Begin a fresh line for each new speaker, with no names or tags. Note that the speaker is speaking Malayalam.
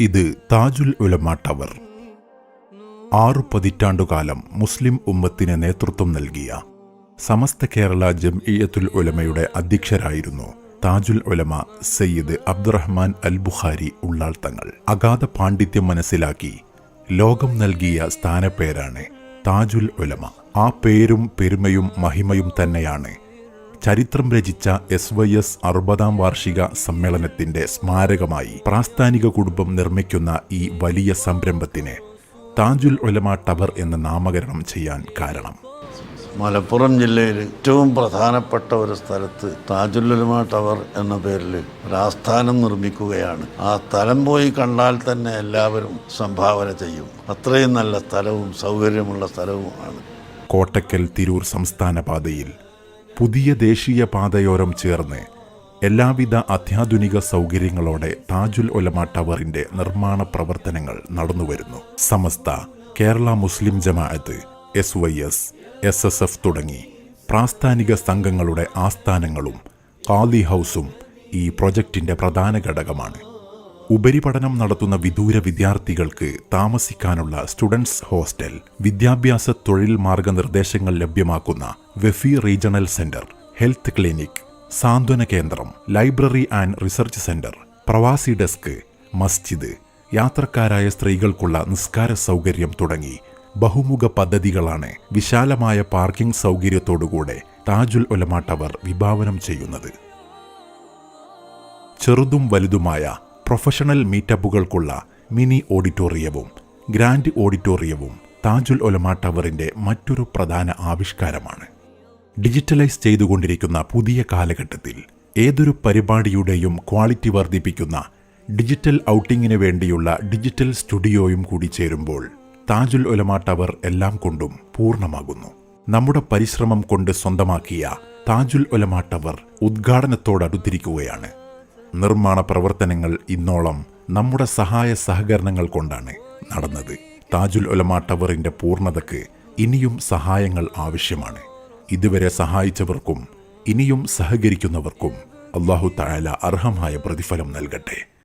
ഇത് താജുൽ ഉലമ ടവർ. 6 പതിറ്റാണ്ടുകാലം മുസ്ലിം ഉമ്മത്തിന് നേതൃത്വം നൽകിയ സമസ്ത കേരള ജംഇയ്യത്തുൽ ഉലമയുടെ അധ്യക്ഷരായിരുന്നു താജുൽ ഉലമ സയ്യിദ് അബ്ദുറഹ്മാൻ അൽ ബുഖാരി ഉള്ളാൾ തങ്ങൾ. അഗാധ പാണ്ഡിത്യം മനസ്സിലാക്കി ലോകം നൽകിയ സ്ഥാനപ്പേരാണ് താജുൽ ഉലമ. ആ പേരും പെരുമയും മഹിമയും തന്നെയാണ് ചരിത്രം രചിച്ച SYS 60ാം വാർഷിക സമ്മേളനത്തിന്റെ സ്മാരകമായി പ്രാസ്ഥാനിക കുടുംബം നിർമ്മിക്കുന്ന ഈ വലിയ സംരംഭത്തിന് താജുൽ ഉലമ ടവർ എന്ന് നാമകരണം ചെയ്യാൻ കാരണം.
മലപ്പുറം ജില്ലയിൽ ഏറ്റവും പ്രധാനപ്പെട്ട ഒരു സ്ഥലത്ത് താജുൽ ഉലമ ടവർ എന്ന പേരിൽ ഒരു ആസ്ഥാനം നിർമ്മിക്കുകയാണ്. ആ സ്ഥലം പോയി കണ്ടാൽ തന്നെ എല്ലാവരും സംഭാവന ചെയ്യും. അത്രയും നല്ല സ്ഥലവും സൗകര്യമുള്ള സ്ഥലവുമാണ്.
കോട്ടക്കൽ തിരൂർ സംസ്ഥാന പാതയിൽ പുതിയ ദേശീയ പാതയോരം ചേർന്ന് എല്ലാവിധ അത്യാധുനിക സൗകര്യങ്ങളോടെ താജുൽ ഉലമ ടവറിന്റെ നിർമ്മാണ പ്രവർത്തനങ്ങൾ നടന്നുവരുന്നു. സമസ്ത, കേരള മുസ്ലിം ജമാഅത്ത്, SYS, SSF തുടങ്ങി പ്രാസ്ഥാനിക സംഘങ്ങളുടെ ആസ്ഥാനങ്ങളും ഖാദി ഹൗസും ഈ പ്രൊജക്ടിന്റെ പ്രധാന ഘടകമാണ്. ഉപരിപഠനം നടത്തുന്ന വിദൂര വിദ്യാർത്ഥികൾക്ക് താമസിക്കാനുള്ള സ്റ്റുഡൻസ് ഹോസ്റ്റൽ, വിദ്യാഭ്യാസ തൊഴിൽ മാർഗനിർദ്ദേശങ്ങൾ ലഭ്യമാക്കുന്ന വെഫി റീജിയണൽ സെന്റർ, ഹെൽത്ത് ക്ലിനിക്, സാന്ത്വന കേന്ദ്രം, ലൈബ്രറി ആൻഡ് റിസർച്ച് സെന്റർ, പ്രവാസി ഡെസ്ക്, മസ്ജിദ്, യാത്രക്കാരായ സ്ത്രീകൾക്കുള്ള നിസ്കാര സൗകര്യം തുടങ്ങി ബഹുമുഖ പദ്ധതികളാണ് വിശാലമായ പാർക്കിംഗ് സൗകര്യത്തോടുകൂടെ താജുൽ ഉലമ ടവർ വിഭാവനം ചെയ്യുന്നത്. ചെറുതും വലുതുമായ പ്രൊഫഷണൽ മീറ്റപ്പുകൾക്കുള്ള മിനി ഓഡിറ്റോറിയവും ഗ്രാൻഡ് ഓഡിറ്റോറിയവും താജുൽ ഉലമ ടവറിന്റെ മറ്റൊരു പ്രധാന ആവിഷ്കാരമാണ്. ഡിജിറ്റലൈസ് ചെയ്തുകൊണ്ടിരിക്കുന്ന പുതിയ കാലഘട്ടത്തിൽ ഏതൊരു പരിപാടിയുടെയും ക്വാളിറ്റി വർദ്ധിപ്പിക്കുന്ന ഡിജിറ്റൽ ഔട്ടിങ്ങിന് വേണ്ടിയുള്ള ഡിജിറ്റൽ സ്റ്റുഡിയോയും കൂടി ചേരുമ്പോൾ താജുൽ ഉലമ ടവർ എല്ലാം കൊണ്ടും പൂർണ്ണമാകുന്നു. നമ്മുടെ പരിശ്രമം കൊണ്ട് സ്വന്തമാക്കിയ താജുൽ ഉലമ ടവർ ഉദ്ഘാടനത്തോടടുത്തിരിക്കുകയാണ്. നിർമ്മാണ പ്രവർത്തനങ്ങൾ ഇന്നോളം നമ്മുടെ സഹായ സഹകരണങ്ങൾ കൊണ്ടാണ് നടന്നത്. താജുൽ ഉലമ ടവറിന്റെ പൂർണ്ണതയ്ക്ക് ഇനിയും സഹായങ്ങൾ ആവശ്യമാണ്. ഇതുവരെ സഹായിച്ചവർക്കും ഇനിയും സഹകരിക്കുന്നവർക്കും അല്ലാഹു തആല അർഹമായ പ്രതിഫലം നൽകട്ടെ.